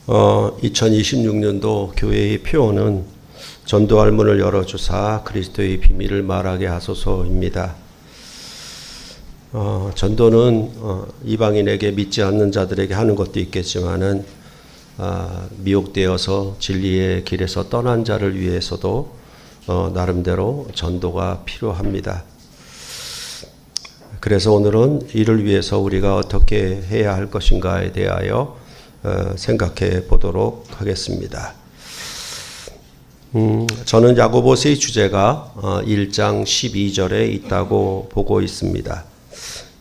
2026년도 교회의 표어는 전도할 문을 열어주사 그리스도의 비밀을 말하게 하소서입니다. 전도는 이방인에게 믿지 않는 자들에게 하는 것도 있겠지만은 미혹되어서 진리의 길에서 떠난 자를 위해서도 나름대로 전도가 필요합니다. 그래서 오늘은 이를 위해서 우리가 어떻게 해야 할 것인가에 대하여 생각해 보도록 하겠습니다. 저는 야고보서의 주제가 1장 12절에 있다고 보고 있습니다.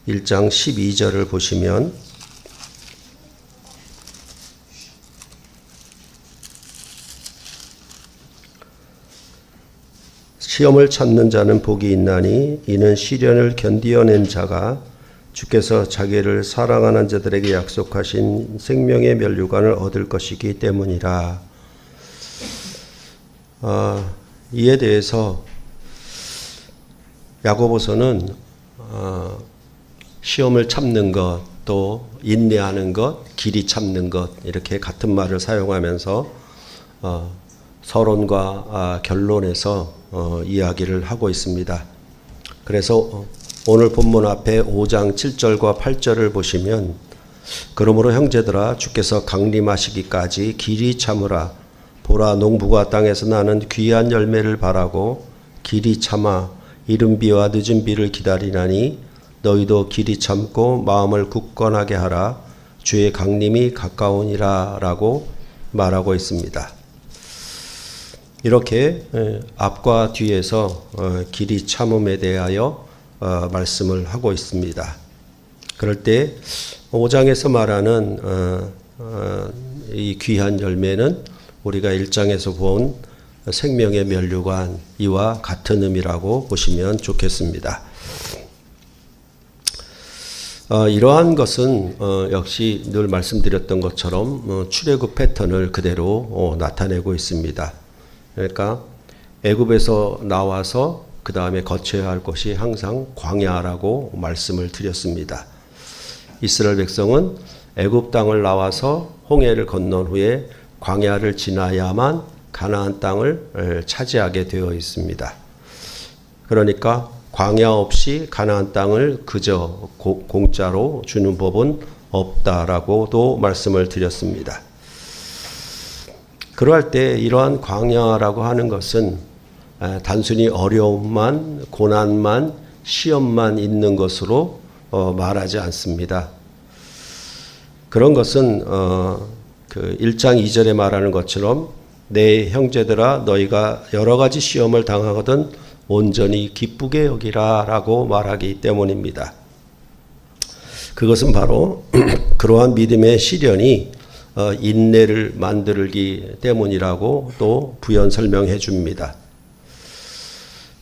1장 12절을 보시면 시험을 찾는 자는 복이 있나니 이는 시련을 견디어낸 자가 주께서 자기를 사랑하는 자들에게 약속하신 생명의 면류관을 얻을 것이기 때문이라. 이에 대해서 야고보서는 시험을 참는 것, 또 인내하는 것, 길이 참는 것 이렇게 같은 말을 사용하면서 서론과 결론에서 이야기를 하고 있습니다. 그래서 오늘 본문 앞에 5장 7절과 8절을 보시면 그러므로 형제들아 주께서 강림하시기까지 길이 참으라. 보라 농부가 땅에서 나는 귀한 열매를 바라고 길이 참아 이른 비와 늦은 비를 기다리나니 너희도 길이 참고 마음을 굳건하게 하라. 주의 강림이 가까우니라 라고 말하고 있습니다. 이렇게 앞과 뒤에서 길이 참음에 대하여 말씀을 하고 있습니다. 그럴 때 5장에서 말하는 이 귀한 열매는 우리가 1장에서 본 생명의 면류관 이와 같은 의미라고 보시면 좋겠습니다. 이러한 것은 역시 늘 말씀드렸던 것처럼 출애굽 패턴을 그대로 나타내고 있습니다. 그러니까 애굽에서 나와서 그 다음에 거쳐야 할 것이 항상 광야라고 말씀을 드렸습니다. 이스라엘 백성은 애굽 땅을 나와서 홍해를 건넌 후에 광야를 지나야만 가나안 땅을 차지하게 되어 있습니다. 그러니까 광야 없이 가나안 땅을 그저 공짜로 주는 법은 없다라고도 말씀을 드렸습니다. 그러할 때 이러한 광야라고 하는 것은 단순히 어려움만, 고난만, 시험만 있는 것으로 말하지 않습니다. 그런 것은 그 1장 2절에 말하는 것처럼 내 형제들아 너희가 여러 가지 시험을 당하거든 온전히 기쁘게 여기라 라고 말하기 때문입니다. 그것은 바로 그러한 믿음의 시련이 인내를 만들기 때문이라고 또 부연 설명해 줍니다.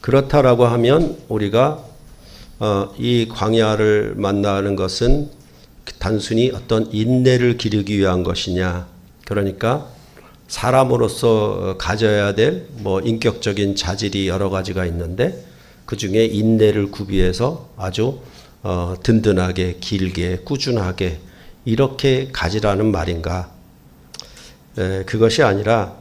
그렇다라고 하면 우리가 이 광야를 만나는 것은 단순히 어떤 인내를 기르기 위한 것이냐, 그러니까 사람으로서 가져야 될 인격적인 자질이 여러 가지가 있는데 그 중에 인내를 구비해서 아주 든든하게 길게 꾸준하게 이렇게 가지라는 말인가? 그것이 아니라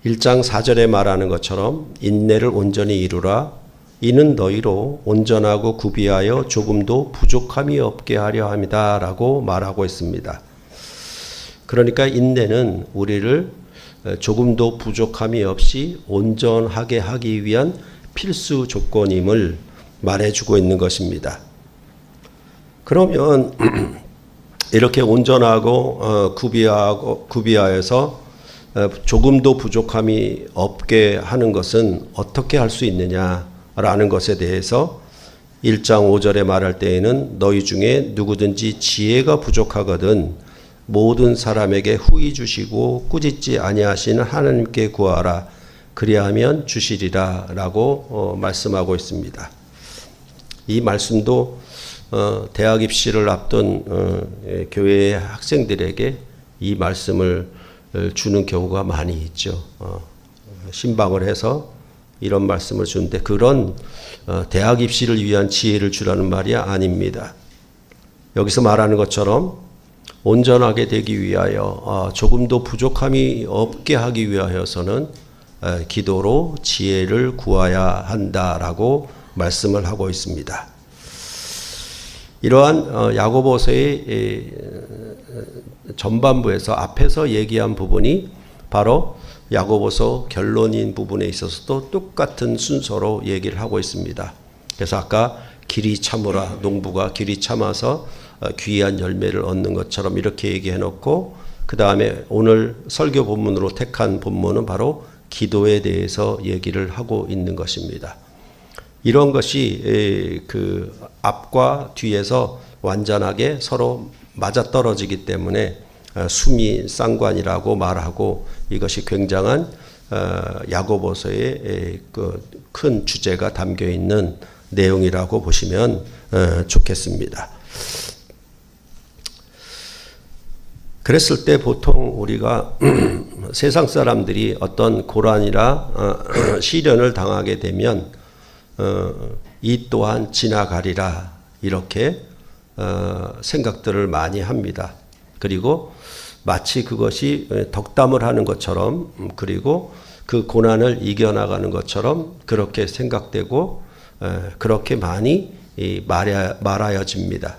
1장 4절에 말하는 것처럼 인내를 온전히 이루라. 이는 너희로 온전하고 구비하여 조금도 부족함이 없게 하려 함이다 라고 말하고 있습니다. 그러니까 인내는 우리를 조금도 부족함이 없이 온전하게 하기 위한 필수 조건임을 말해주고 있는 것입니다. 그러면 이렇게 온전하고 구비하여서 조금도 부족함이 없게 하는 것은 어떻게 할 수 있느냐라는 것에 대해서 1장 5절에 말할 때에는 너희 중에 누구든지 지혜가 부족하거든 모든 사람에게 후히 주시고 꾸짖지 아니하시는 하나님께 구하라. 그리하면 주시리라 라고 말씀하고 있습니다. 이 말씀도 대학 입시를 앞둔 교회의 학생들에게 이 말씀을 주는 경우가 많이 있죠. 신방을 해서 이런 말씀을 주는데 그런 대학 입시를 위한 지혜를 주라는 말이 아닙니다. 여기서 말하는 것처럼 온전하게 되기 위하여 조금도 부족함이 없게 하기 위하여서는 기도로 지혜를 구해야 한다라고 말씀을 하고 있습니다. 이러한 야고보서의 전반부에서 앞에서 얘기한 부분이 바로 야고보서 결론인 부분에 있어서도 똑같은 순서로 얘기를 하고 있습니다. 그래서 아까 길이 참으라, 농부가 길이 참아서 귀한 열매를 얻는 것처럼 이렇게 얘기해 놓고, 그 다음에 오늘 설교 본문으로 택한 본문은 바로 기도에 대해서 얘기를 하고 있는 것입니다. 이런 것이 그 앞과 뒤에서 완전하게 서로 맞아떨어지기 때문에 수미 쌍관이라고 말하고, 이것이 굉장한 야고보서의 그 큰 주제가 담겨 있는 내용이라고 보시면 좋겠습니다. 그랬을 때 보통 우리가 세상 사람들이 어떤 고난이나 시련을 당하게 되면 이 또한 지나가리라 이렇게 생각들을 많이 합니다. 그리고 마치 그것이 덕담을 하는 것처럼, 그리고 그 고난을 이겨나가는 것처럼 그렇게 생각되고 그렇게 많이 말하여집니다.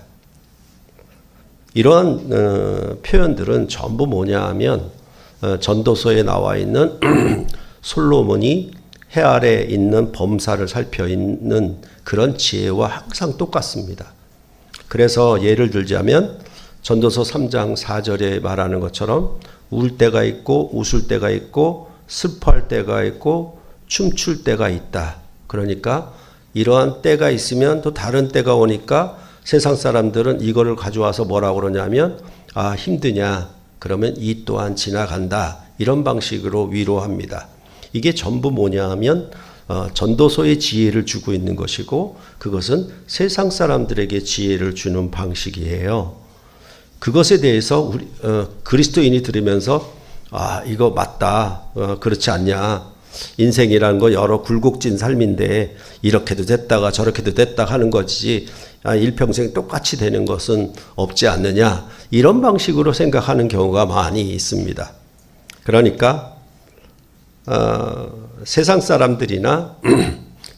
이러한 표현들은 전부 뭐냐 하면 전도서에 나와 있는 솔로몬이 해 아래 있는 범사를 살펴 있는 그런 지혜와 항상 똑같습니다. 그래서 예를 들자면 전도서 3장 4절에 말하는 것처럼 울 때가 있고 웃을 때가 있고 슬퍼할 때가 있고 춤출 때가 있다. 그러니까 이러한 때가 있으면 또 다른 때가 오니까 세상 사람들은 이거를 가져와서 뭐라고 그러냐면 힘드냐? 그러면 이 또한 지나간다. 이런 방식으로 위로합니다. 이게 전부 뭐냐 하면 전도서의 지혜를 주고 있는 것이고, 그것은 세상 사람들에게 지혜를 주는 방식이에요. 그것에 대해서 우리 그리스도인이 들으면서 이거 맞다. 그렇지 않냐. 인생이라는 거 여러 굴곡진 삶인데 이렇게도 됐다가 저렇게도 됐다 하는 거지 일평생 똑같이 되는 것은 없지 않느냐. 이런 방식으로 생각하는 경우가 많이 있습니다. 그러니까 세상 사람들이나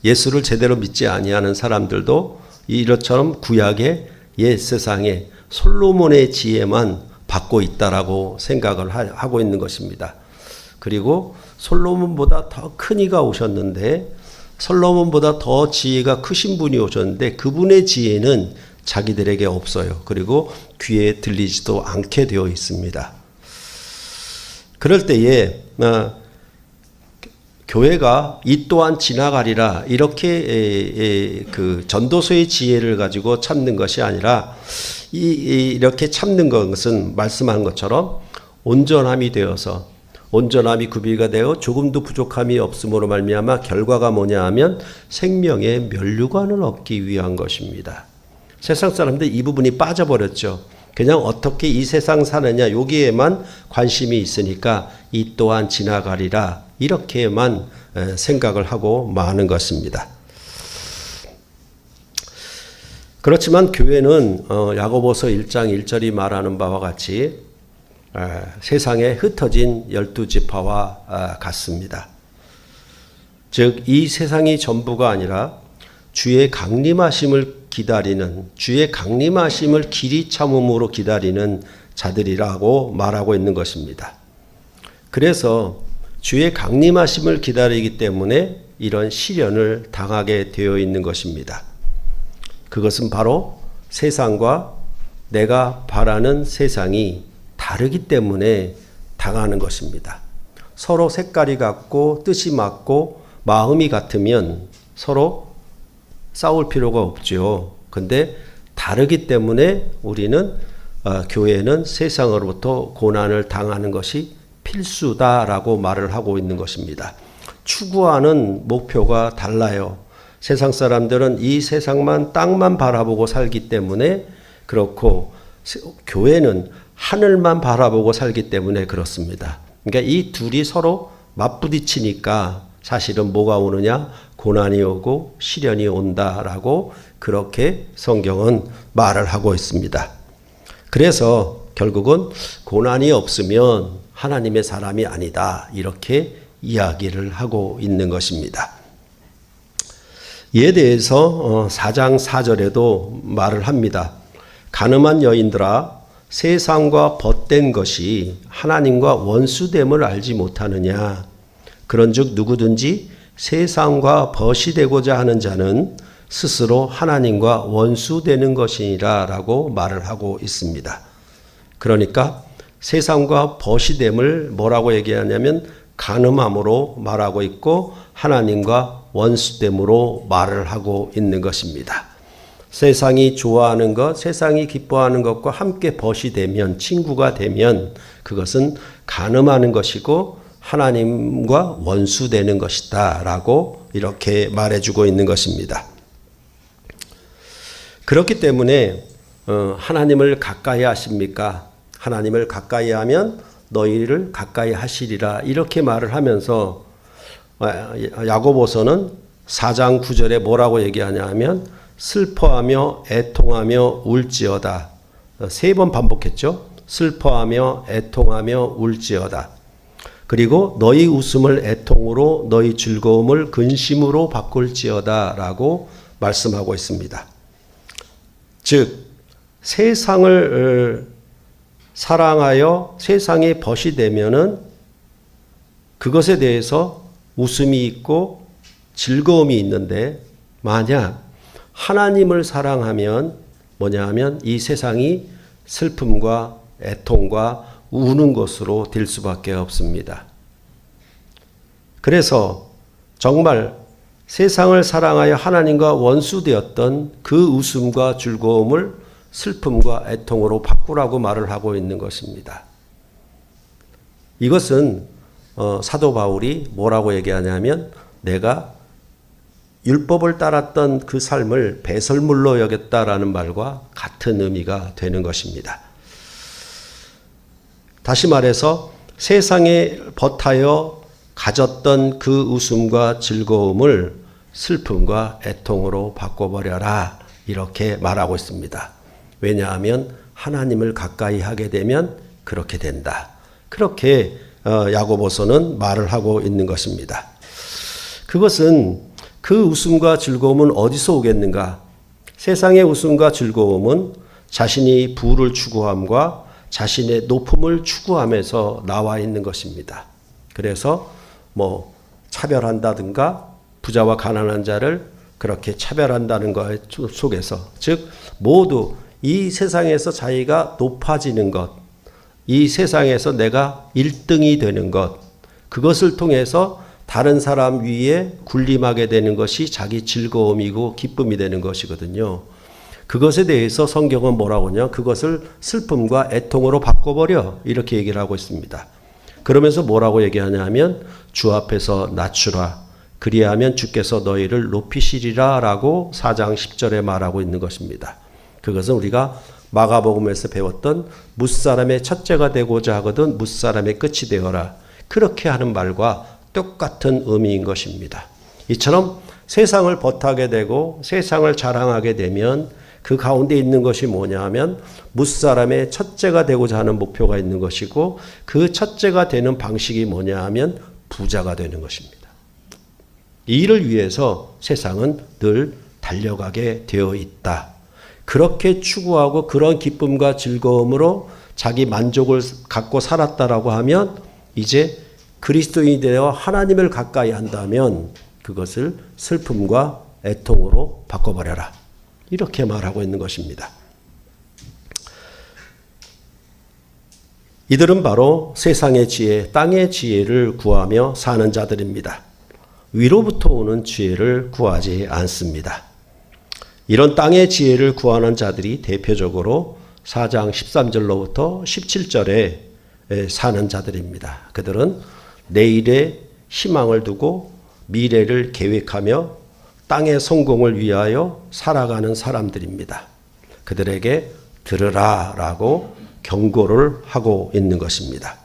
예수를 제대로 믿지 아니하는 사람들도 이처럼 구약의 옛 세상에 솔로몬의 지혜만 받고 있다라고 생각을 하고 있는 것입니다. 그리고 솔로몬보다 더 큰 이가 오셨는데, 솔로몬보다 더 지혜가 크신 분이 오셨는데 그분의 지혜는 자기들에게 없어요. 그리고 귀에 들리지도 않게 되어 있습니다. 그럴 때에 교회가 이 또한 지나가리라 이렇게 그 전도서의 지혜를 가지고 참는 것이 아니라 이렇게 참는 것은 말씀한 것처럼 온전함이 되어서, 온전함이 구비가 되어 조금도 부족함이 없음으로 말미암아 결과가 뭐냐 하면 생명의 면류관을 얻기 위한 것입니다. 세상 사람들 이 부분이 빠져버렸죠. 그냥 어떻게 이 세상 사느냐 여기에만 관심이 있으니까 이 또한 지나가리라 이렇게만 생각을 하고 마는 것입니다. 그렇지만 교회는 야고보서 1장 1절이 말하는 바와 같이 세상에 흩어진 12지파와 같습니다. 즉 이 세상이 전부가 아니라 주의 강림하심을 기다리는, 주의 강림하심을 길이 참음으로 기다리는 자들이라고 말하고 있는 것입니다. 그래서 주의 강림하심을 기다리기 때문에 이런 시련을 당하게 되어 있는 것입니다. 그것은 바로 세상과 내가 바라는 세상이 다르기 때문에 당하는 것입니다. 서로 색깔이 같고 뜻이 맞고 마음이 같으면 서로 싸울 필요가 없죠. 근데 다르기 때문에 우리는 교회는 세상으로부터 고난을 당하는 것이 필수다라고 말을 하고 있는 것입니다. 추구하는 목표가 달라요. 세상 사람들은 이 세상만 땅만 바라보고 살기 때문에 그렇고, 교회는 하늘만 바라보고 살기 때문에 그렇습니다. 그러니까 이 둘이 서로 맞부딪히니까 사실은 뭐가 오느냐? 고난이 오고 시련이 온다라고 그렇게 성경은 말을 하고 있습니다. 그래서 결국은 고난이 없으면 하나님의 사람이 아니다. 이렇게 이야기를 하고 있는 것입니다. 이에 대해서 4장 4절에도 말을 합니다. 가늠한 여인들아 세상과 벗된 것이 하나님과 원수됨을 알지 못하느냐. 그런즉 누구든지 세상과 벗이 되고자 하는 자는 스스로 하나님과 원수되는 것이니라 라고 말을 하고 있습니다. 그러니까 세상과 벗이 됨을 뭐라고 얘기하냐면 간음함으로 말하고 있고 하나님과 원수됨으로 말을 하고 있는 것입니다. 세상이 좋아하는 것, 세상이 기뻐하는 것과 함께 벗이 되면, 친구가 되면 그것은 간음하는 것이고 하나님과 원수되는 것이다 라고 이렇게 말해주고 있는 것입니다. 그렇기 때문에 하나님을 가까이 하십니까? 하나님을 가까이 하면 너희를 가까이 하시리라 이렇게 말을 하면서 야고보서는 4장 9절에 뭐라고 얘기하냐 하면 슬퍼하며 애통하며 울지어다. 3번 반복했죠. 슬퍼하며 애통하며 울지어다. 그리고 너희 웃음을 애통으로 너희 즐거움을 근심으로 바꿀지어다 라고 말씀하고 있습니다. 즉 세상을 사랑하여 세상에 벗이 되면은 그것에 대해서 웃음이 있고 즐거움이 있는데 만약 하나님을 사랑하면 뭐냐 하면 이 세상이 슬픔과 애통과 우는 것으로 될 수밖에 없습니다. 그래서 정말 세상을 사랑하여 하나님과 원수되었던 그 웃음과 즐거움을 슬픔과 애통으로 바꾸라고 말을 하고 있는 것입니다. 이것은 사도 바울이 뭐라고 얘기하냐면 내가 율법을 따랐던 그 삶을 배설물로 여겼다라는 말과 같은 의미가 되는 것입니다. 다시 말해서 세상에 벗하여 가졌던 그 웃음과 즐거움을 슬픔과 애통으로 바꿔버려라 이렇게 말하고 있습니다. 왜냐하면 하나님을 가까이 하게 되면 그렇게 된다. 그렇게 야고보서는 말을 하고 있는 것입니다. 그것은 그 웃음과 즐거움은 어디서 오겠는가? 세상의 웃음과 즐거움은 자신이 부를 추구함과 자신의 높음을 추구하면서 나와 있는 것입니다. 그래서 뭐 차별한다든가 부자와 가난한 자를 그렇게 차별한다는 것 속에서 즉 모두 이 세상에서 자기가 높아지는 것, 이 세상에서 내가 1등이 되는 것, 그것을 통해서 다른 사람 위에 군림하게 되는 것이 자기 즐거움이고 기쁨이 되는 것이거든요. 그것에 대해서 성경은 뭐라고 하냐? 그것을 슬픔과 애통으로 바꿔버려 이렇게 얘기를 하고 있습니다. 그러면서 뭐라고 얘기하냐 하면 주 앞에서 낮추라. 그리하면 주께서 너희를 높이시리라 라고 4장 10절에 말하고 있는 것입니다. 그것은 우리가 마가복음에서 배웠던 무사람의 첫째가 되고자 하거든 무사람의 끝이 되어라. 그렇게 하는 말과 똑같은 의미인 것입니다. 이처럼 세상을 벗하게 되고 세상을 자랑하게 되면 그 가운데 있는 것이 뭐냐 하면 무사람의 첫째가 되고자 하는 목표가 있는 것이고 그 첫째가 되는 방식이 뭐냐 하면 부자가 되는 것입니다. 이 일을 위해서 세상은 늘 달려가게 되어 있다. 그렇게 추구하고 그런 기쁨과 즐거움으로 자기 만족을 갖고 살았다라고 하면 이제 그리스도인이 되어 하나님을 가까이 한다면 그것을 슬픔과 애통으로 바꿔버려라. 이렇게 말하고 있는 것입니다. 이들은 바로 세상의 지혜, 땅의 지혜를 구하며 사는 자들입니다. 위로부터 오는 지혜를 구하지 않습니다. 이런 땅의 지혜를 구하는 자들이 대표적으로 4장 13절로부터 17절에 사는 자들입니다. 그들은 내일의 희망을 두고 미래를 계획하며 땅의 성공을 위하여 살아가는 사람들입니다. 그들에게 들으라 라고 경고를 하고 있는 것입니다.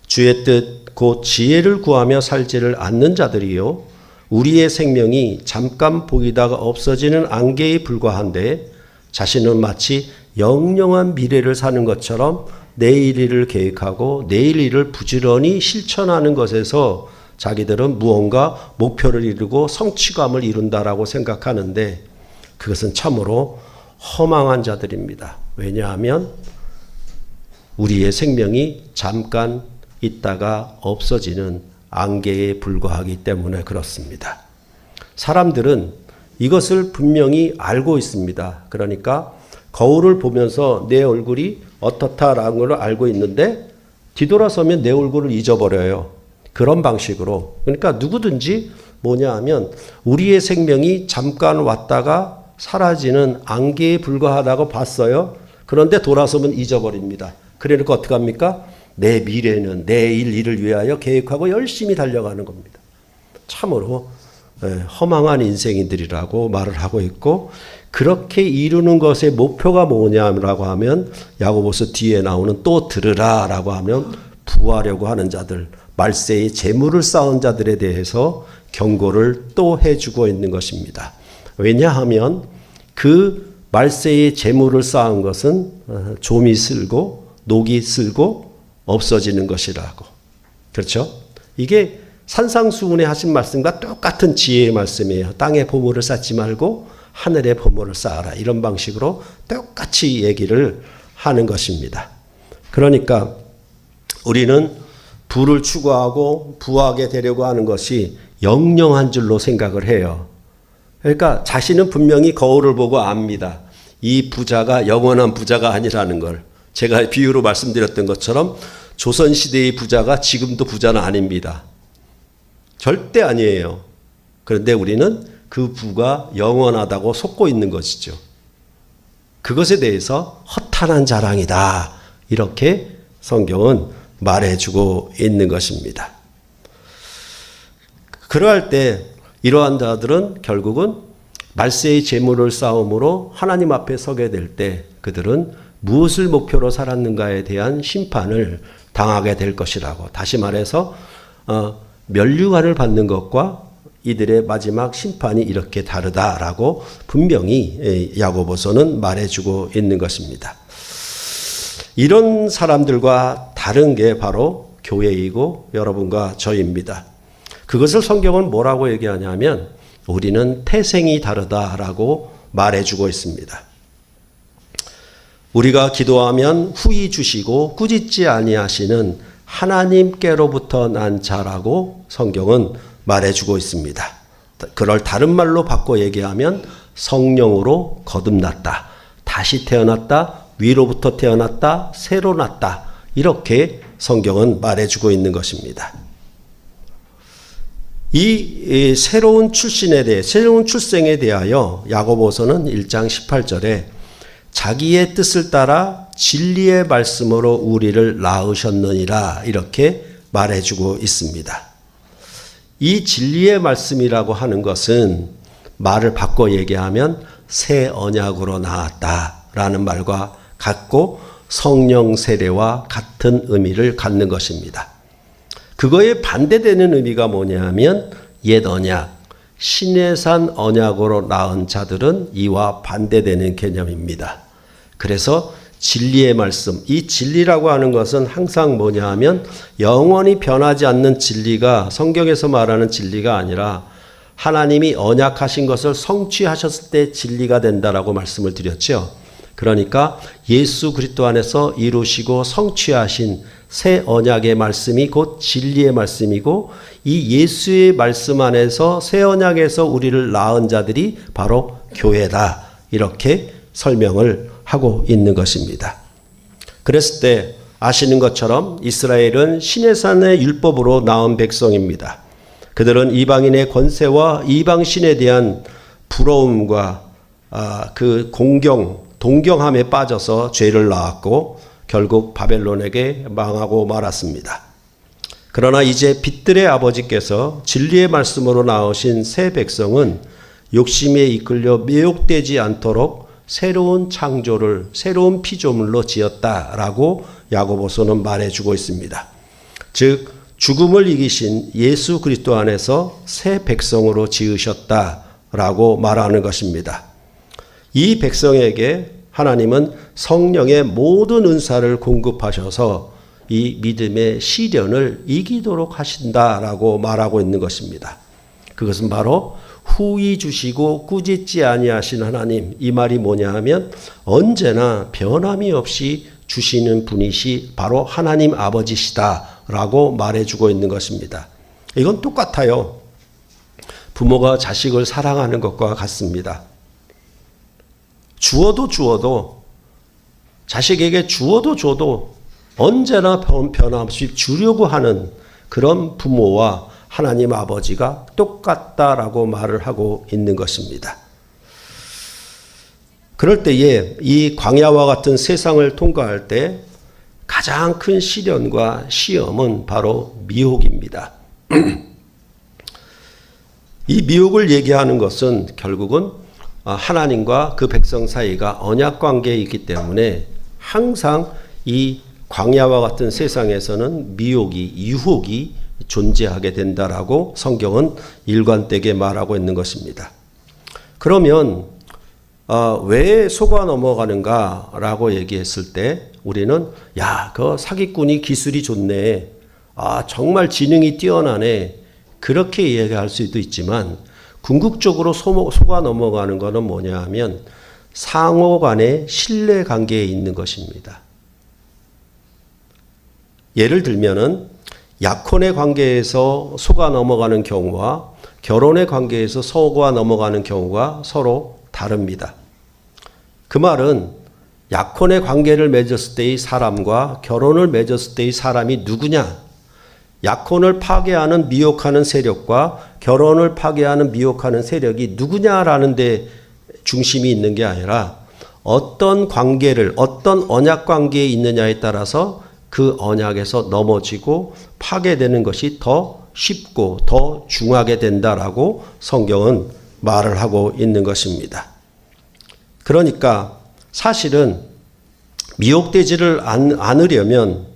주의 뜻 곧 지혜를 구하며 살지를 않는 자들이요 우리의 생명이 잠깐 보이다가 없어지는 안개에 불과한데 자신은 마치 영영한 미래를 사는 것처럼 내일 일을 계획하고 내일 일을 부지런히 실천하는 것에서 자기들은 무언가 목표를 이루고 성취감을 이룬다라고 생각하는데 그것은 참으로 허망한 자들입니다. 왜냐하면 우리의 생명이 잠깐 있다가 없어지는 안개에 불과하기 때문에 그렇습니다. 사람들은 이것을 분명히 알고 있습니다. 그러니까 거울을 보면서 내 얼굴이 어떻다라는 걸 알고 있는데 뒤돌아서면 내 얼굴을 잊어버려요. 그런 방식으로. 그러니까 누구든지 뭐냐 하면 우리의 생명이 잠깐 왔다가 사라지는 안개에 불과하다고 봤어요. 그런데 돌아서면 잊어버립니다. 그러니까 어떻게 합니까? 내 미래는 내일 일을 위하여 계획하고 열심히 달려가는 겁니다. 참으로 허망한 인생인들이라고 말을 하고 있고 그렇게 이루는 것의 목표가 뭐냐라고 하면 야고보서 뒤에 나오는 또 들으라라고 하면 부하려고 하는 자들, 말세의 재물을 쌓은 자들에 대해서 경고를 또 해주고 있는 것입니다. 왜냐하면 그 말세의 재물을 쌓은 것은 좀이 쓸고 녹이 쓸고 없어지는 것이라고. 그렇죠? 이게 산상수훈에 하신 말씀과 똑같은 지혜의 말씀이에요. 땅에 보물을 쌓지 말고 하늘에 보물을 쌓아라. 이런 방식으로 똑같이 얘기를 하는 것입니다. 그러니까 우리는 부를 추구하고 부하게 되려고 하는 것이 영영한 줄로 생각을 해요. 그러니까 자신은 분명히 거울을 보고 압니다. 이 부자가 영원한 부자가 아니라는 걸. 제가 비유로 말씀드렸던 것처럼 조선시대의 부자가 지금도 부자는 아닙니다. 절대 아니에요. 그런데 우리는 그 부가 영원하다고 속고 있는 것이죠. 그것에 대해서 허탄한 자랑이다. 이렇게 성경은 말해주고 있는 것입니다. 그러할 때 이러한 자들은 결국은 말세의 재물을 쌓음으로 하나님 앞에 서게 될 때 그들은 무엇을 목표로 살았는가에 대한 심판을 당하게 될 것이라고. 다시 말해서 면류관을 받는 것과 이들의 마지막 심판이 이렇게 다르다라고 분명히 야고보서는 말해주고 있는 것입니다. 이런 사람들과 다른 게 바로 교회이고 여러분과 저입니다. 그것을 성경은 뭐라고 얘기하냐면 우리는 태생이 다르다라고 말해주고 있습니다. 우리가 기도하면 후히 주시고 꾸짖지 아니하시는 하나님께로부터 난 자라고 성경은 말해주고 있습니다. 그걸 다른 말로 바꿔 얘기하면 성령으로 거듭났다. 다시 태어났다. 위로부터 태어났다. 새로 났다. 이렇게 성경은 말해주고 있는 것입니다. 이 새로운 출신에 대해, 새로운 출생에 대하여 야고보서는 1장 18절에 자기의 뜻을 따라 진리의 말씀으로 우리를 낳으셨느니라 이렇게 말해주고 있습니다. 이 진리의 말씀이라고 하는 것은 말을 바꿔 얘기하면 새 언약으로 나왔다라는 말과 같고 성령 세례와 같은 의미를 갖는 것입니다. 그거에 반대되는 의미가 뭐냐면 옛 언약, 시내산 언약으로 낳은 자들은 이와 반대되는 개념입니다. 그래서 진리의 말씀, 이 진리라고 하는 것은 항상 뭐냐 하면 영원히 변하지 않는 진리가 성경에서 말하는 진리가 아니라 하나님이 언약하신 것을 성취하셨을 때 진리가 된다라고 말씀을 드렸죠. 그러니까 예수 그리스도 안에서 이루시고 성취하신 새 언약의 말씀이 곧 진리의 말씀이고 이 예수의 말씀 안에서 새 언약에서 우리를 낳은 자들이 바로 교회다. 이렇게 설명을 하고 있는 것입니다. 그랬을 때 아시는 것처럼 이스라엘은 시내산의 율법으로 낳은 백성입니다. 그들은 이방인의 권세와 이방신에 대한 부러움과 그 동경함에 빠져서 죄를 낳았고 결국 바벨론에게 망하고 말았습니다. 그러나 이제 빛들의 아버지께서 진리의 말씀으로 낳으신 새 백성은 욕심에 이끌려 매혹되지 않도록 새로운 창조를 새로운 피조물로 지었다라고 야고보서는 말해주고 있습니다. 즉 죽음을 이기신 예수 그리스도 안에서 새 백성으로 지으셨다라고 말하는 것입니다. 이 백성에게 하나님은 성령의 모든 은사를 공급하셔서 이 믿음의 시련을 이기도록 하신다라고 말하고 있는 것입니다. 그것은 바로 후히 주시고 꾸짖지 아니하신 하나님, 이 말이 뭐냐 하면 언제나 변함이 없이 주시는 분이시 바로 하나님 아버지시다라고 말해주고 있는 것입니다. 이건 똑같아요. 부모가 자식을 사랑하는 것과 같습니다. 주어도 자식에게 주어도 줘도 언제나 변함없이 주려고 하는 그런 부모와 하나님 아버지가 똑같다라고 말을 하고 있는 것입니다. 그럴 때에 이 광야와 같은 세상을 통과할 때 가장 큰 시련과 시험은 바로 미혹입니다. 이 미혹을 얘기하는 것은 결국은 하나님과 그 백성 사이가 언약 관계에 있기 때문에 항상 이 광야와 같은 세상에서는 미혹이, 유혹이 존재하게 된다라고 성경은 일관되게 말하고 있는 것입니다. 그러면 왜 속아 넘어가는가라고 얘기했을 때 우리는 그 사기꾼이 기술이 좋네. 정말 지능이 뛰어나네. 그렇게 이야기할 수도 있지만 궁극적으로 속아 넘어가는 것은 뭐냐 하면 상호 간의 신뢰 관계에 있는 것입니다. 예를 들면은 약혼의 관계에서 속아 넘어가는 경우와 결혼의 관계에서 속아 넘어가는 경우가 서로 다릅니다. 그 말은 약혼의 관계를 맺었을 때의 사람과 결혼을 맺었을 때의 사람이 누구냐? 약혼을 파괴하는 미혹하는 세력과 결혼을 파괴하는 미혹하는 세력이 누구냐라는 데 중심이 있는 게 아니라 어떤 관계를 어떤 언약 관계에 있느냐에 따라서 그 언약에서 넘어지고 파괴되는 것이 더 쉽고 더 중하게 된다라고 성경은 말을 하고 있는 것입니다. 그러니까 사실은 미혹되지를 않으려면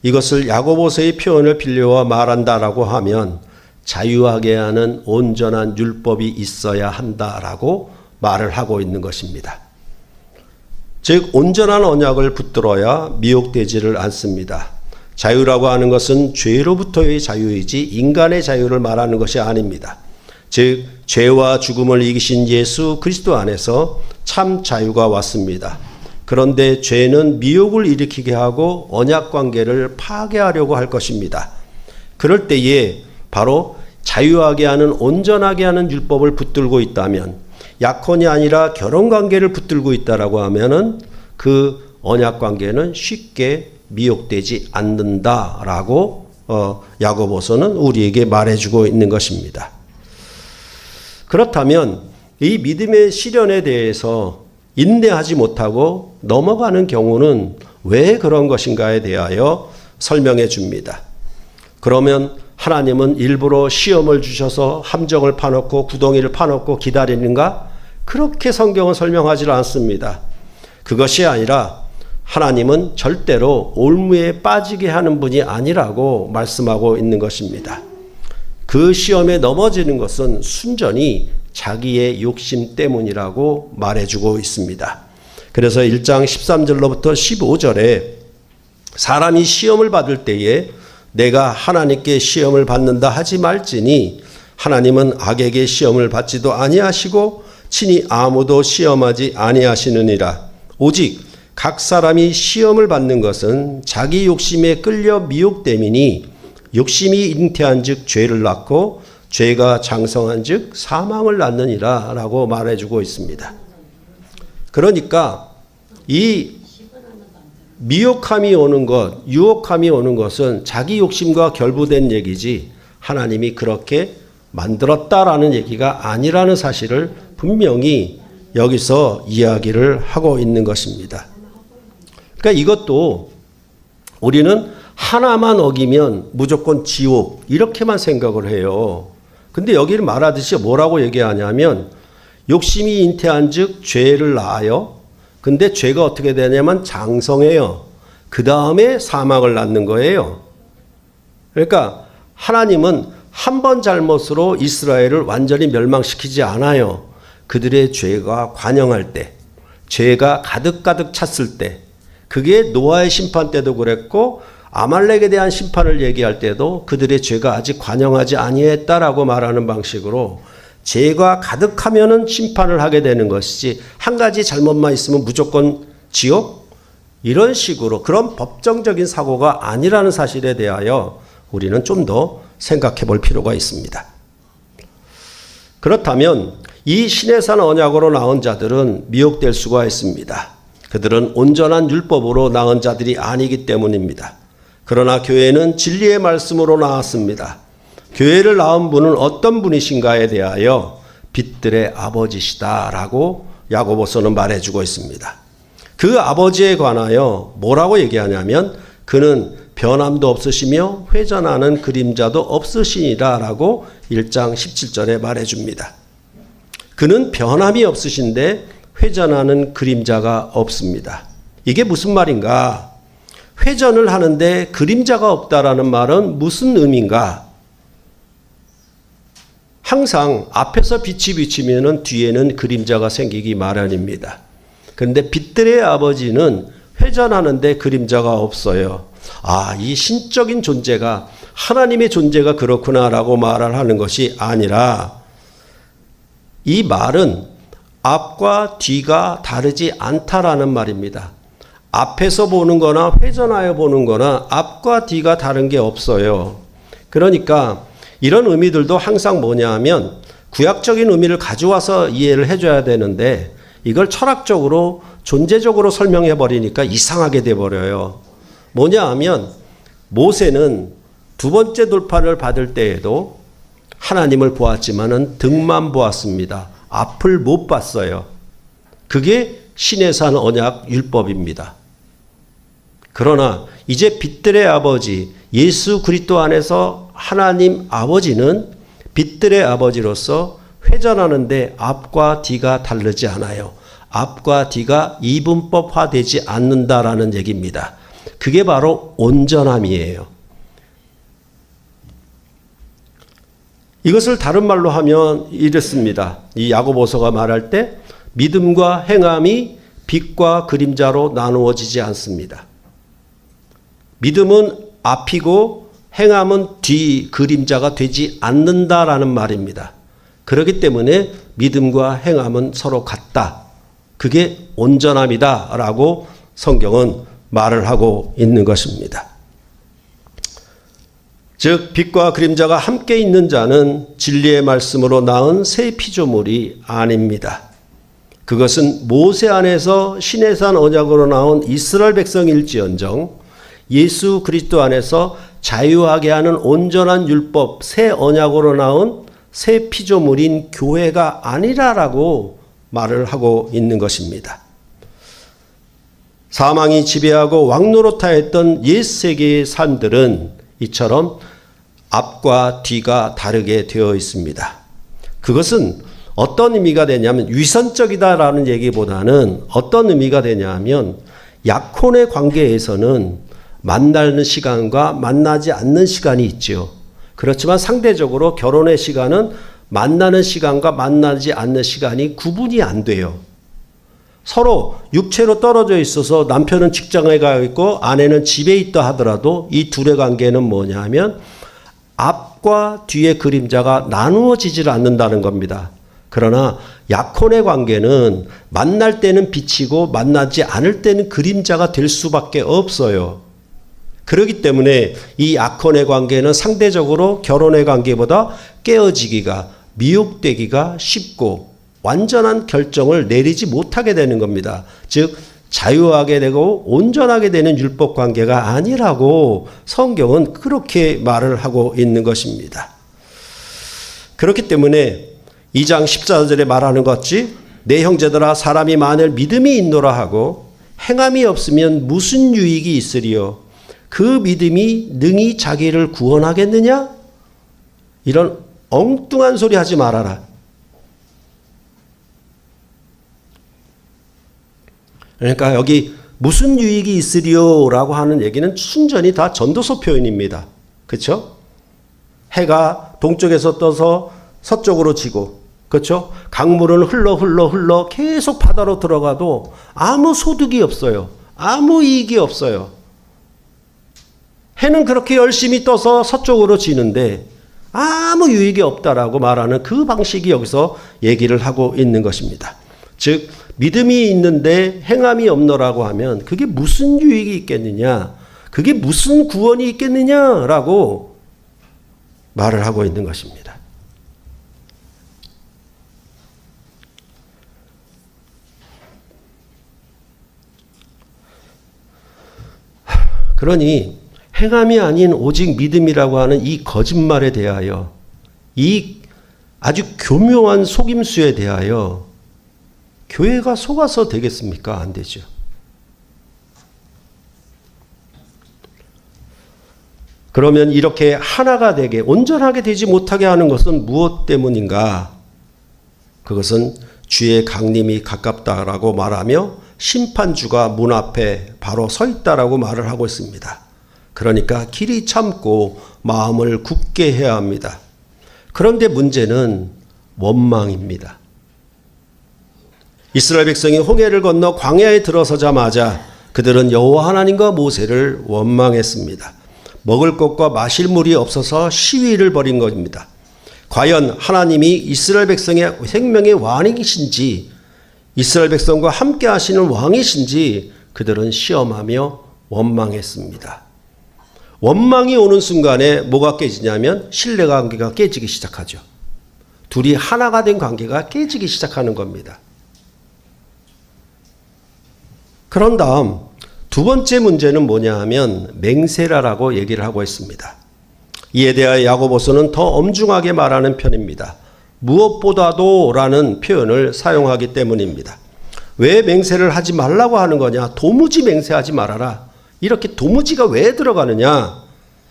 이것을 야고보서의 표현을 빌려와 말한다라고 하면 자유하게 하는 온전한 율법이 있어야 한다라고 말을 하고 있는 것입니다. 즉 온전한 언약을 붙들어야 미혹되지를 않습니다. 자유라고 하는 것은 죄로부터의 자유이지 인간의 자유를 말하는 것이 아닙니다. 즉 죄와 죽음을 이기신 예수 그리스도 안에서 참 자유가 왔습니다. 그런데 죄는 미혹을 일으키게 하고 언약 관계를 파괴하려고 할 것입니다. 그럴 때에 바로 자유하게 하는 온전하게 하는 율법을 붙들고 있다면 약혼이 아니라 결혼 관계를 붙들고 있다라고 하면은 그 언약 관계는 쉽게 미혹되지 않는다라고 야고보서는 우리에게 말해주고 있는 것입니다. 그렇다면 이 믿음의 시련에 대해서 인내하지 못하고 넘어가는 경우는 왜 그런 것인가에 대하여 설명해 줍니다. 그러면 하나님은 일부러 시험을 주셔서 함정을 파놓고 구덩이를 파놓고 기다리는가? 그렇게 성경은 설명하지 않습니다. 그것이 아니라 하나님은 절대로 올무에 빠지게 하는 분이 아니라고 말씀하고 있는 것입니다. 그 시험에 넘어지는 것은 순전히 자기의 욕심 때문이라고 말해주고 있습니다. 그래서 1장 13절로부터 15절에 사람이 시험을 받을 때에 내가 하나님께 시험을 받는다 하지 말지니 하나님은 악에게 시험을 받지도 아니하시고 친히 아무도 시험하지 아니하시느니라. 오직 각 사람이 시험을 받는 것은 자기 욕심에 끌려 미혹됨이니 욕심이 잉태한 즉 죄를 낳고 죄가 장성한 즉 사망을 낳느니라 라고 말해주고 있습니다. 그러니까 이 미혹함이 오는 것, 유혹함이 오는 것은 자기 욕심과 결부된 얘기지 하나님이 그렇게 만들었다라는 얘기가 아니라는 사실을 분명히 여기서 이야기를 하고 있는 것입니다. 그러니까 이것도 우리는 하나만 어기면 무조건 지옥 이렇게만 생각을 해요. 근데 여기를 말하듯이 뭐라고 얘기하냐면 욕심이 잉태한 즉 죄를 낳아요. 근데 죄가 어떻게 되냐면 장성해요. 그 다음에 사망을 낳는 거예요. 그러니까 하나님은 한 번 잘못으로 이스라엘을 완전히 멸망시키지 않아요. 그들의 죄가 관영할 때, 죄가 가득가득 찼을 때, 그게 노아의 심판 때도 그랬고 아말렉에 대한 심판을 얘기할 때도 그들의 죄가 아직 관영하지 아니했다라고 말하는 방식으로 죄가 가득하면은 심판을 하게 되는 것이지 한 가지 잘못만 있으면 무조건 지옥? 이런 식으로 그런 법정적인 사고가 아니라는 사실에 대하여 우리는 좀 더 생각해 볼 필요가 있습니다. 그렇다면 이 신의 산 언약으로 나온 자들은 미혹될 수가 있습니다. 그들은 온전한 율법으로 나온 자들이 아니기 때문입니다. 그러나 교회는 진리의 말씀으로 나왔습니다. 교회를 낳은 분은 어떤 분이신가에 대하여 빛들의 아버지시다라고 야고보서는 말해주고 있습니다. 그 아버지에 관하여 뭐라고 얘기하냐면 그는 변함도 없으시며 회전하는 그림자도 없으시니라라고 1장 17절에 말해줍니다. 그는 변함이 없으신데 회전하는 그림자가 없습니다. 이게 무슨 말인가? 회전을 하는데 그림자가 없다라는 말은 무슨 의미인가? 항상 앞에서 빛이 비치면은 뒤에는 그림자가 생기기 마련입니다. 그런데 빛들의 아버지는 회전하는데 그림자가 없어요. 아, 이 신적인 존재가 하나님의 존재가 그렇구나라고 말을 하는 것이 아니라 이 말은 앞과 뒤가 다르지 않다라는 말입니다. 앞에서 보는 거나 회전하여 보는 거나 앞과 뒤가 다른 게 없어요. 그러니까 이런 의미들도 항상 뭐냐 하면 구약적인 의미를 가져와서 이해를 해줘야 되는데 이걸 철학적으로 존재적으로 설명해 버리니까 이상하게 돼버려요. 뭐냐 하면 모세는 두 번째 돌판을 받을 때에도 하나님을 보았지만은 등만 보았습니다. 앞을 못 봤어요. 그게 신의 산 언약 율법입니다. 그러나 이제 빛들의 아버지 예수 그리스도 안에서 하나님 아버지는 빛들의 아버지로서 회전하는데 앞과 뒤가 다르지 않아요. 앞과 뒤가 이분법화되지 않는다라는 얘기입니다. 그게 바로 온전함이에요. 이것을 다른 말로 하면 이렇습니다. 이 야고보서가 말할 때 믿음과 행함이 빛과 그림자로 나누어지지 않습니다. 믿음은 앞이고 행함은 뒤 그림자가 되지 않는다라는 말입니다. 그렇기 때문에 믿음과 행함은 서로 같다. 그게 온전함이다라고 성경은 말을 하고 있는 것입니다. 즉 빛과 그림자가 함께 있는 자는 진리의 말씀으로 낳은 새 피조물이 아닙니다. 그것은 모세 안에서 신의 산 언약으로 나온 이스라엘 백성일지언정 예수 그리스도 안에서 자유하게 하는 온전한 율법 새 언약으로 나온 새 피조물인 교회가 아니라라고 말을 하고 있는 것입니다. 사망이 지배하고 왕노릇하였던 옛 세계의 삶들은 이처럼 앞과 뒤가 다르게 되어 있습니다. 그것은 어떤 의미가 되냐면 위선적이다라는 얘기보다는 어떤 의미가 되냐면 약혼의 관계에서는 만나는 시간과 만나지 않는 시간이 있죠. 그렇지만 상대적으로 결혼의 시간은 만나는 시간과 만나지 않는 시간이 구분이 안 돼요. 서로 육체로 떨어져 있어서 남편은 직장에 가 있고 아내는 집에 있다 하더라도 이 둘의 관계는 뭐냐 하면 앞과 뒤의 그림자가 나누어지질 않는다는 겁니다. 그러나 약혼의 관계는 만날 때는 빛이고 만나지 않을 때는 그림자가 될 수밖에 없어요. 그렇기 때문에 이 약혼의 관계는 상대적으로 결혼의 관계보다 깨어지기가 미혹되기가 쉽고 완전한 결정을 내리지 못하게 되는 겁니다. 즉 자유하게 되고 온전하게 되는 율법 관계가 아니라고 성경은 그렇게 말을 하고 있는 것입니다. 그렇기 때문에 2장 14절에 말하는 것 같이 내 형제들아 사람이 만일 믿음이 있노라 하고 행함이 없으면 무슨 유익이 있으리요 그 믿음이 능히 자기를 구원하겠느냐? 이런 엉뚱한 소리 하지 말아라. 그러니까 여기 무슨 유익이 있으리요라고 하는 얘기는 순전히 다 전도서 표현입니다. 그렇죠? 해가 동쪽에서 떠서 서쪽으로 지고 그렇죠? 강물은 흘러 계속 바다로 들어가도 아무 소득이 없어요. 아무 이익이 없어요. 해는 그렇게 열심히 떠서 서쪽으로 지는데 아무 유익이 없다라고 말하는 그 방식이 여기서 얘기를 하고 있는 것입니다. 즉 믿음이 있는데 행함이 없노라고 하면 그게 무슨 유익이 있겠느냐, 그게 무슨 구원이 있겠느냐라고 말을 하고 있는 것입니다. 그러니 행함이 아닌 오직 믿음이라고 하는 이 거짓말에 대하여, 이 아주 교묘한 속임수에 대하여 교회가 속아서 되겠습니까? 안 되죠. 그러면 이렇게 하나가 되게 온전하게 되지 못하게 하는 것은 무엇 때문인가? 그것은 주의 강림이 가깝다라고 말하며 심판주가 문 앞에 바로 서 있다라고 말을 하고 있습니다. 그러니까 길이 참고 마음을 굳게 해야 합니다. 그런데 문제는 원망입니다. 이스라엘 백성이 홍해를 건너 광야에 들어서자마자 그들은 여호와 하나님과 모세를 원망했습니다. 먹을 것과 마실 물이 없어서 시위를 벌인 것입니다. 과연 하나님이 이스라엘 백성의 생명의 왕이신지, 이스라엘 백성과 함께 하시는 왕이신지 그들은 시험하며 원망했습니다. 원망이 오는 순간에 뭐가 깨지냐면 신뢰관계가 깨지기 시작하죠. 둘이 하나가 된 관계가 깨지기 시작하는 겁니다. 그런 다음 두 번째 문제는 뭐냐 하면 맹세라라고 얘기를 하고 있습니다. 이에 대하여 야고보서는 더 엄중하게 말하는 편입니다. 무엇보다도 라는 표현을 사용하기 때문입니다. 왜 맹세를 하지 말라고 하는 거냐? 도무지 맹세하지 말아라. 이렇게 도무지가 왜 들어가느냐?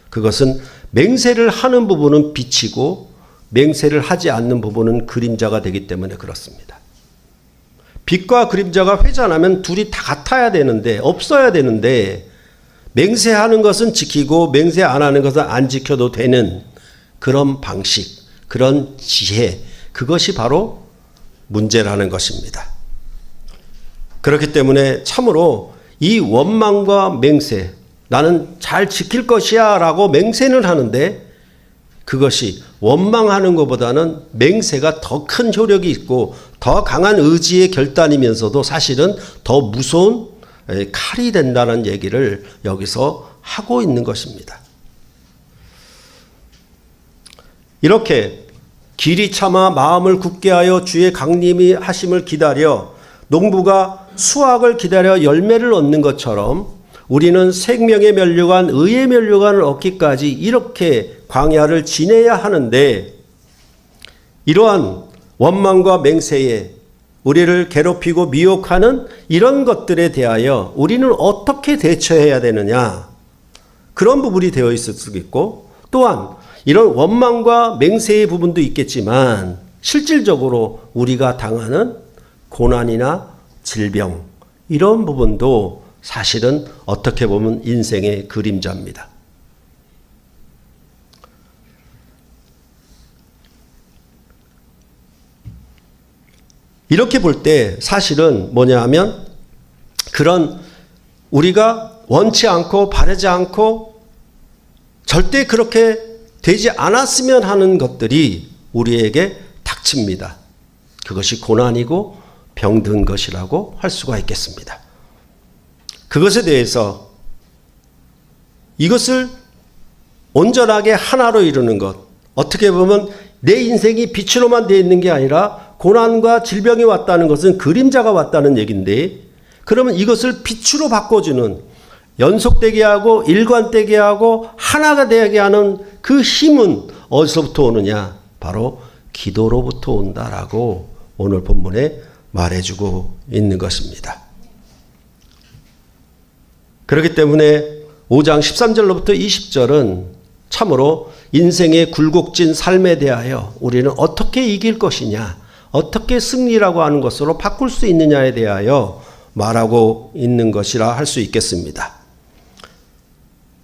그것은 맹세를 하는 부분은 빛이고 맹세를 하지 않는 부분은 그림자가 되기 때문에 그렇습니다. 빛과 그림자가 회전하면 둘이 다 같아야 되는데, 없어야 되는데, 맹세하는 것은 지키고 맹세 안 하는 것은 안 지켜도 되는 그런 방식, 그런 지혜, 그것이 바로 문제라는 것입니다. 그렇기 때문에 참으로 이 원망과 맹세, 나는 잘 지킬 것이야 라고 맹세는 하는데 그것이 원망하는 것보다는 맹세가 더 큰 효력이 있고 더 강한 의지의 결단이면서도 사실은 더 무서운 칼이 된다는 얘기를 여기서 하고 있는 것입니다. 이렇게 길이 참아 마음을 굳게 하여 주의 강림이 하심을 기다려 농부가 수확을 기다려 열매를 얻는 것처럼 우리는 생명의 면류관, 의의 면류관을 얻기까지 이렇게 광야를 지내야 하는데, 이러한 원망과 맹세에 우리를 괴롭히고 미혹하는 이런 것들에 대하여 우리는 어떻게 대처해야 되느냐, 그런 부분이 되어 있을 수 있고, 또한 이런 원망과 맹세의 부분도 있겠지만 실질적으로 우리가 당하는 고난이나 질병, 이런 부분도 사실은 어떻게 보면 인생의 그림자입니다. 이렇게 볼 때 사실은 뭐냐 하면 그런 우리가 원치 않고 바라지 않고 절대 그렇게 되지 않았으면 하는 것들이 우리에게 닥칩니다. 그것이 고난이고 병든 것이라고 할 수가 있겠습니다. 그것에 대해서 이것을 온전하게 하나로 이루는 것, 어떻게 보면 내 인생이 빛으로만 되어 있는 게 아니라 고난과 질병이 왔다는 것은 그림자가 왔다는 얘기인데, 그러면 이것을 빛으로 바꿔주는, 연속되게 하고 일관되게 하고 하나가 되게 하는 그 힘은 어디서부터 오느냐? 바로 기도로부터 온다라고 오늘 본문에 말해주고 있는 것입니다. 그렇기 때문에 5장 13절로부터 20절은 참으로 인생의 굴곡진 삶에 대하여 우리는 어떻게 이길 것이냐, 어떻게 승리라고 하는 것으로 바꿀 수 있느냐에 대하여 말하고 있는 것이라 할 수 있겠습니다.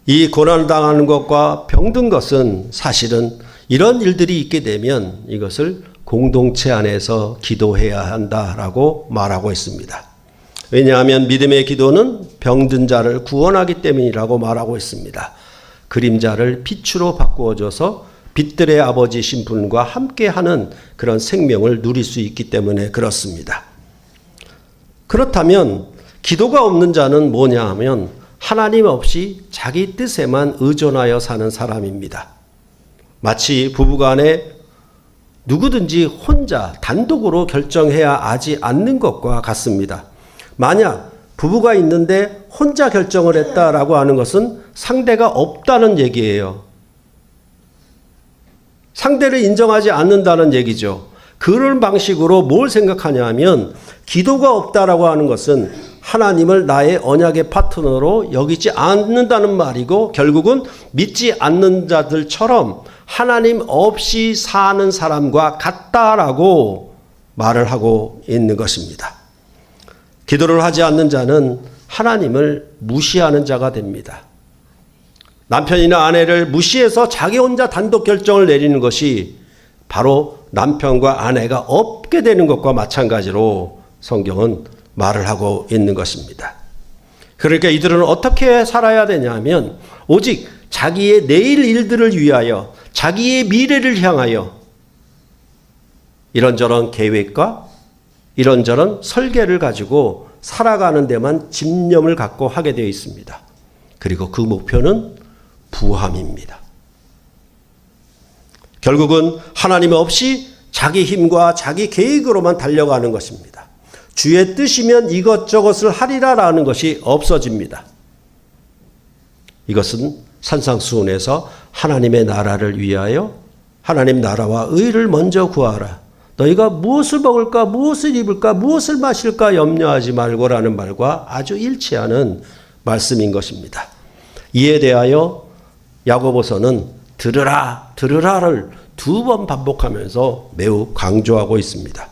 이 고난당하는 것과 병든 것은 사실은 이런 일들이 있게 되면 이것을 공동체 안에서 기도해야 한다라고 말하고 있습니다. 왜냐하면 믿음의 기도는 병든 자를 구원하기 때문이라고 말하고 있습니다. 그림자를 빛으로 바꾸어줘서 빛들의 아버지신 분과 함께하는 그런 생명을 누릴 수 있기 때문에 그렇습니다. 그렇다면 기도가 없는 자는 뭐냐 하면 하나님 없이 자기 뜻에만 의존하여 사는 사람입니다. 마치 부부간에 누구든지 혼자 단독으로 결정해야 하지 않는 것과 같습니다. 만약 부부가 있는데 혼자 결정을 했다라고 하는 것은 상대가 없다는 얘기예요. 상대를 인정하지 않는다는 얘기죠. 그런 방식으로 뭘 생각하냐 하면 기도가 없다라고 하는 것은 하나님을 나의 언약의 파트너로 여기지 않는다는 말이고 결국은 믿지 않는 자들처럼 하나님 없이 사는 사람과 같다라고 말을 하고 있는 것입니다. 기도를 하지 않는 자는 하나님을 무시하는 자가 됩니다. 남편이나 아내를 무시해서 자기 혼자 단독 결정을 내리는 것이 바로 남편과 아내가 없게 되는 것과 마찬가지로 성경은 말을 하고 있는 것입니다. 그러니까 이들은 어떻게 살아야 되냐면 오직 자기의 내일 일들을 위하여 자기의 미래를 향하여 이런저런 계획과 이런저런 설계를 가지고 살아가는 데만 집념을 갖고 하게 되어 있습니다. 그리고 그 목표는 부함입니다. 결국은 하나님 없이 자기 힘과 자기 계획으로만 달려가는 것입니다. 주의 뜻이면 이것저것을 하리라라는 것이 없어집니다. 이것은 산상수훈에서 하나님의 나라를 위하여 하나님 나라와 의를 먼저 구하라. 너희가 무엇을 먹을까 무엇을 입을까 무엇을 마실까 염려하지 말고라는 말과 아주 일치하는 말씀인 것입니다. 이에 대하여 야고보서는 들으라 들으라를 2번 반복하면서 매우 강조하고 있습니다.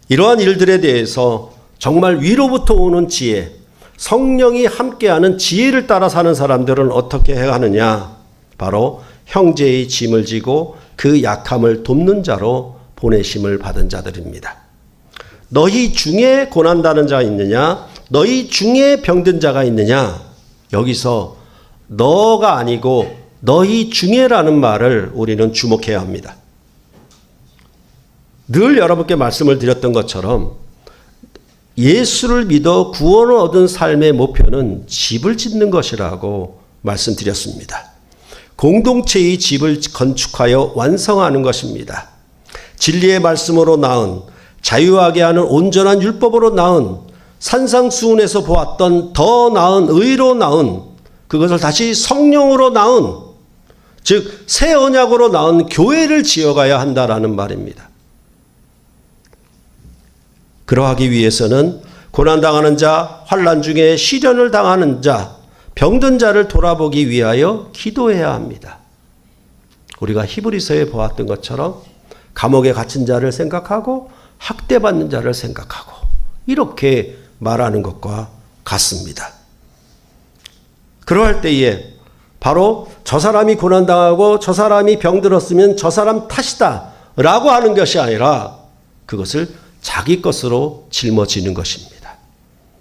이러한 일들에 대해서 정말 위로부터 오는 지혜, 성령이 함께하는 지혜를 따라 사는 사람들은 어떻게 해야 하느냐? 바로 형제의 짐을 지고 그 약함을 돕는 자로 보내심을 받은 자들입니다. 너희 중에 고난당하는 자가 있느냐? 너희 중에 병든 자가 있느냐? 여기서 너가 아니고 너희 중에라는 말을 우리는 주목해야 합니다. 늘 여러분께 말씀을 드렸던 것처럼 예수를 믿어 구원을 얻은 삶의 목표는 집을 짓는 것이라고 말씀드렸습니다. 공동체의 집을 건축하여 완성하는 것입니다. 진리의 말씀으로 낳은 자유하게 하는 온전한 율법으로 낳은 산상수훈에서 보았던 더 나은 의로 낳은 그것을 다시 성령으로 낳은 즉 새 언약으로 낳은 교회를 지어가야 한다라는 말입니다. 그러하기 위해서는 고난당하는 자, 환난 중에 시련을 당하는 자, 병든 자를 돌아보기 위하여 기도해야 합니다. 우리가 히브리서에 보았던 것처럼 감옥에 갇힌 자를 생각하고 학대받는 자를 생각하고 이렇게 말하는 것과 같습니다. 그러할 때에 바로 저 사람이 고난당하고 저 사람이 병들었으면 저 사람 탓이다 라고 하는 것이 아니라 그것을 자기 것으로 짊어지는 것입니다.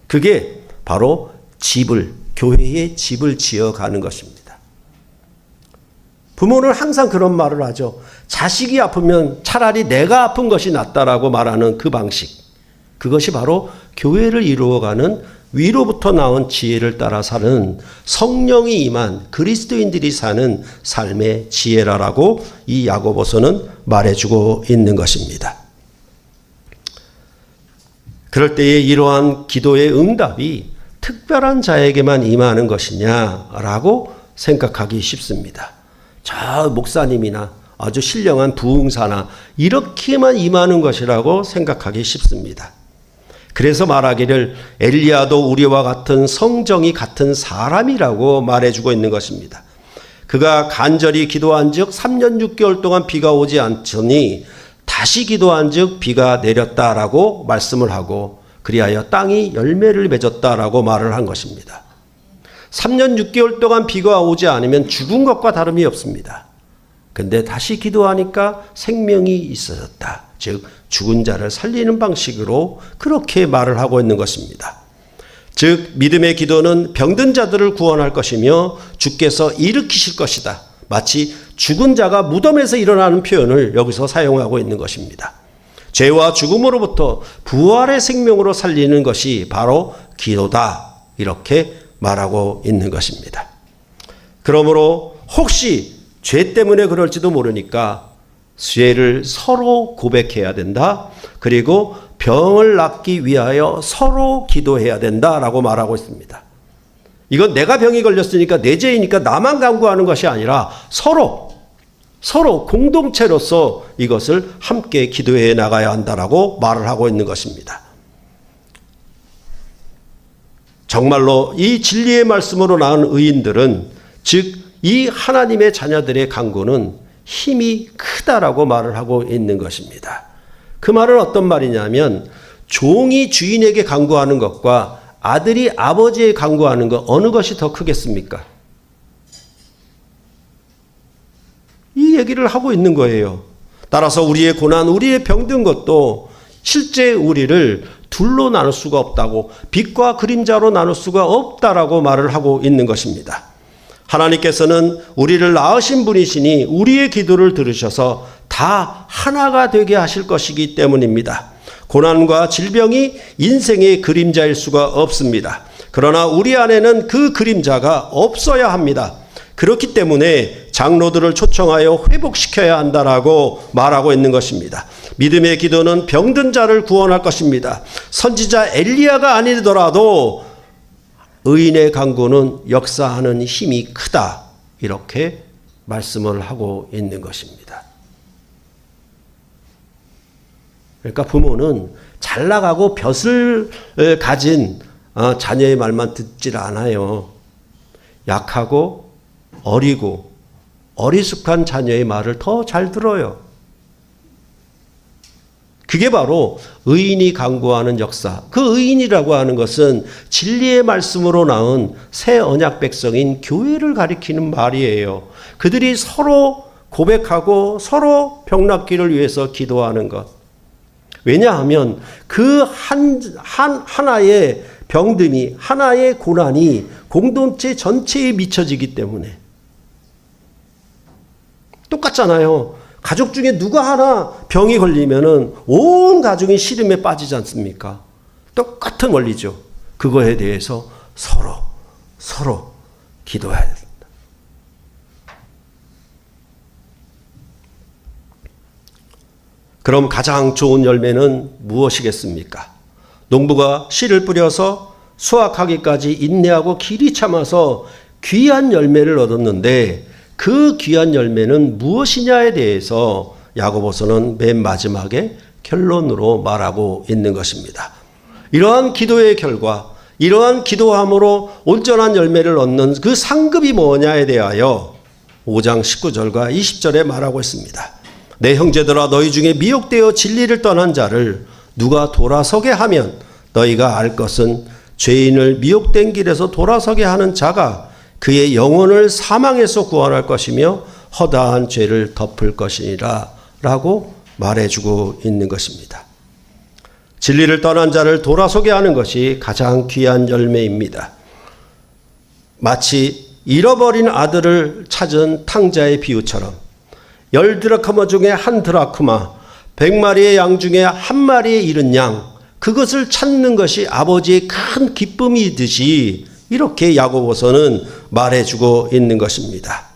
그게 바로 교회의 집을 지어가는 것입니다. 부모는 항상 그런 말을 하죠. 자식이 아프면 차라리 내가 아픈 것이 낫다라고 말하는 그 방식. 그것이 바로 교회를 이루어가는 위로부터 나온 지혜를 따라 사는 성령이 임한 그리스도인들이 사는 삶의 지혜라고 이 야고보서는 말해주고 있는 것입니다. 그럴 때에 이러한 기도의 응답이 특별한 자에게만 임하는 것이냐라고 생각하기 쉽습니다. 저 목사님이나 아주 신령한 부흥사나 이렇게만 임하는 것이라고 생각하기 쉽습니다. 그래서 말하기를 엘리야도 우리와 같은 성정이 같은 사람이라고 말해주고 있는 것입니다. 그가 간절히 기도한 즉 3년 6개월 동안 비가 오지 않더니 다시 기도한 즉 비가 내렸다라고 말씀을 하고 그리하여 땅이 열매를 맺었다라고 말을 한 것입니다. 3년 6개월 동안 비가 오지 않으면 죽은 것과 다름이 없습니다. 근데 다시 기도하니까 생명이 있어졌다. 즉 죽은 자를 살리는 방식으로 그렇게 말을 하고 있는 것입니다. 즉 믿음의 기도는 병든 자들을 구원할 것이며 주께서 일으키실 것이다. 마치 죽은 자가 무덤에서 일어나는 표현을 여기서 사용하고 있는 것입니다. 죄와 죽음으로부터 부활의 생명으로 살리는 것이 바로 기도다. 이렇게 말하고 있는 것입니다. 그러므로 혹시 죄 때문에 그럴지도 모르니까 죄를 서로 고백해야 된다. 그리고 병을 낫기 위하여 서로 기도해야 된다라고 말하고 있습니다. 이건 내가 병이 걸렸으니까 내 죄이니까 나만 간구하는 것이 아니라 서로 공동체로서 이것을 함께 기도해 나가야 한다라고 말을 하고 있는 것입니다. 정말로 이 진리의 말씀으로 낳은 의인들은 즉 이 하나님의 자녀들의 간구는 힘이 크다라고 말을 하고 있는 것입니다. 그 말은 어떤 말이냐면 종이 주인에게 간구하는 것과 아들이 아버지에 간구하는 것 어느 것이 더 크겠습니까? 이 얘기를 하고 있는 거예요. 따라서 우리의 고난, 우리의 병든 것도 실제 우리를 둘로 나눌 수가 없다고, 빛과 그림자로 나눌 수가 없다라고 말을 하고 있는 것입니다. 하나님께서는 우리를 낳으신 분이시니 우리의 기도를 들으셔서 다 하나가 되게 하실 것이기 때문입니다. 고난과 질병이 인생의 그림자일 수가 없습니다. 그러나 우리 안에는 그 그림자가 없어야 합니다. 그렇기 때문에 장로들을 초청하여 회복시켜야 한다라고 말하고 있는 것입니다. 믿음의 기도는 병든 자를 구원할 것입니다. 선지자 엘리야가 아니더라도 의인의 간구는 역사하는 힘이 크다. 이렇게 말씀을 하고 있는 것입니다. 그러니까 부모는 잘 나가고 벼슬 가진 자녀의 말만 듣질 않아요. 약하고 어리고 어리숙한 자녀의 말을 더 잘 들어요. 그게 바로 의인이 간구하는 역사. 그 의인이라고 하는 것은 진리의 말씀으로 나온 새 언약 백성인 교회를 가리키는 말이에요. 그들이 서로 고백하고 서로 병낫기를 위해서 기도하는 것. 왜냐하면 그 하나의 병듦이, 하나의 고난이 공동체 전체에 미쳐지기 때문에. 똑같잖아요. 가족 중에 누가 하나 병이 걸리면은 온 가족이 시름에 빠지지 않습니까? 똑같은 원리죠. 그거에 대해서 서로 기도해야 된다. 그럼 가장 좋은 열매는 무엇이겠습니까? 농부가 씨를 뿌려서 수확하기까지 인내하고 길이 참아서 귀한 열매를 얻었는데 그 귀한 열매는 무엇이냐에 대해서 야고보서는 맨 마지막에 결론으로 말하고 있는 것입니다. 이러한 기도의 결과, 이러한 기도함으로 온전한 열매를 얻는 그 상급이 뭐냐에 대하여 5장 19절과 20절에 말하고 있습니다. 내 형제들아, 너희 중에 미혹되어 진리를 떠난 자를 누가 돌아서게 하면 너희가 알 것은 죄인을 미혹된 길에서 돌아서게 하는 자가 그의 영혼을 사망에서 구원할 것이며 허다한 죄를 덮을 것이니라 라고 말해주고 있는 것입니다. 진리를 떠난 자를 돌아서게 하는 것이 가장 귀한 열매입니다. 마치 잃어버린 아들을 찾은 탕자의 비유처럼 10드라크마 중에 1드라크마, 100마리의 양 중에 1마리의 잃은 양, 그것을 찾는 것이 아버지의 큰 기쁨이듯이 이렇게 야고보서는 말해주고 있는 것입니다.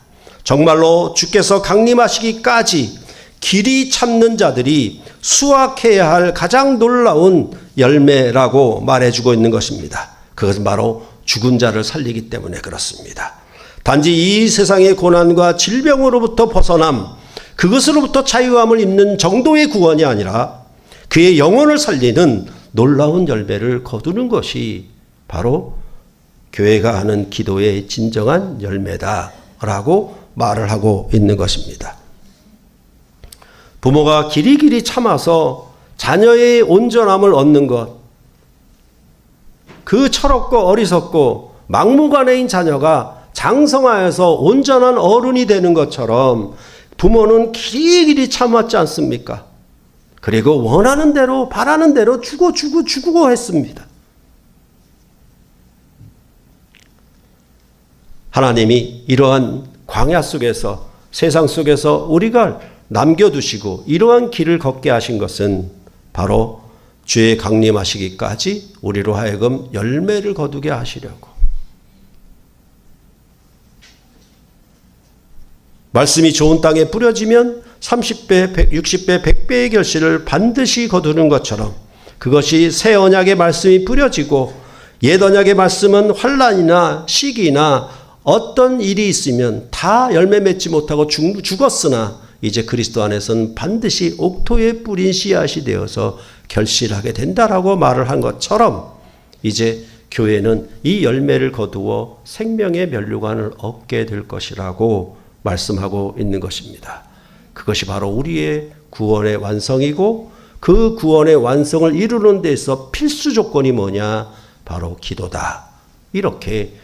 정말로 주께서 강림하시기까지 길이 찾는 자들이 수확해야 할 가장 놀라운 열매라고 말해주고 있는 것입니다. 그것은 바로 죽은 자를 살리기 때문에 그렇습니다. 단지 이 세상의 고난과 질병으로부터 벗어남, 그것으로부터 자유함을 입는 정도의 구원이 아니라 그의 영혼을 살리는 놀라운 열매를 거두는 것이 바로 교회가 하는 기도의 진정한 열매다라고 말을 하고 있는 것입니다. 부모가 길이길이 참아서 자녀의 온전함을 얻는 것, 그 철없고 어리석고 막무가내인 자녀가 장성하여서 온전한 어른이 되는 것처럼 부모는 길이길이 참았지 않습니까? 그리고 원하는 대로 바라는 대로 주고 했습니다. 하나님이 이러한 광야 속에서 세상 속에서 우리가 남겨두시고 이러한 길을 걷게 하신 것은 바로 주의 강림하시기까지 우리로 하여금 열매를 거두게 하시려고. 말씀이 좋은 땅에 뿌려지면 30배, 60배, 100배의 결실을 반드시 거두는 것처럼 그것이 새 언약의 말씀이 뿌려지고 옛 언약의 말씀은 환난이나 시기나 어떤 일이 있으면 다 열매 맺지 못하고 죽었으나 이제 그리스도 안에서는 반드시 옥토에 뿌린 씨앗이 되어서 결실하게 된다라고 말을 한 것처럼 이제 교회는 이 열매를 거두어 생명의 면류관을 얻게 될 것이라고 말씀하고 있는 것입니다. 그것이 바로 우리의 구원의 완성이고 그 구원의 완성을 이루는 데서 필수 조건이 뭐냐? 바로 기도다. 이렇게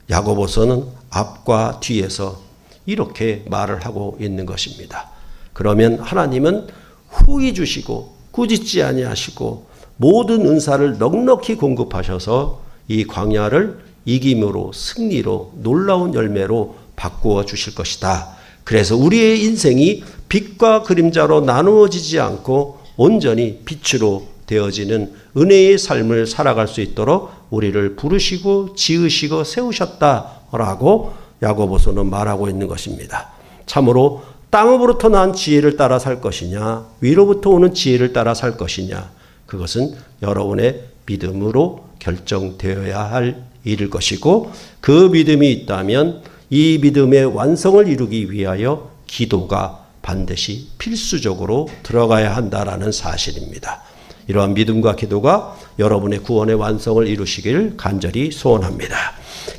야고보서는 앞과 뒤에서 이렇게 말을 하고 있는 것입니다. 그러면 하나님은 후히 주시고 꾸짖지 아니하시고 모든 은사를 넉넉히 공급하셔서 이 광야를 이김으로 승리로 놀라운 열매로 바꾸어 주실 것이다. 그래서 우리의 인생이 빛과 그림자로 나누어지지 않고 온전히 빛으로 되어지는 은혜의 삶을 살아갈 수 있도록 우리를 부르시고 지으시고 세우셨다라고 야고보서는 말하고 있는 것입니다. 참으로 땅으로부터 난 지혜를 따라 살 것이냐 위로부터 오는 지혜를 따라 살 것이냐 그것은 여러분의 믿음으로 결정되어야 할 일일 것이고 그 믿음이 있다면 이 믿음의 완성을 이루기 위하여 기도가 반드시 필수적으로 들어가야 한다라는 사실입니다. 이러한 믿음과 기도가 여러분의 구원의 완성을 이루시길 간절히 소원합니다.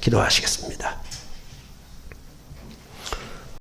기도하시겠습니다.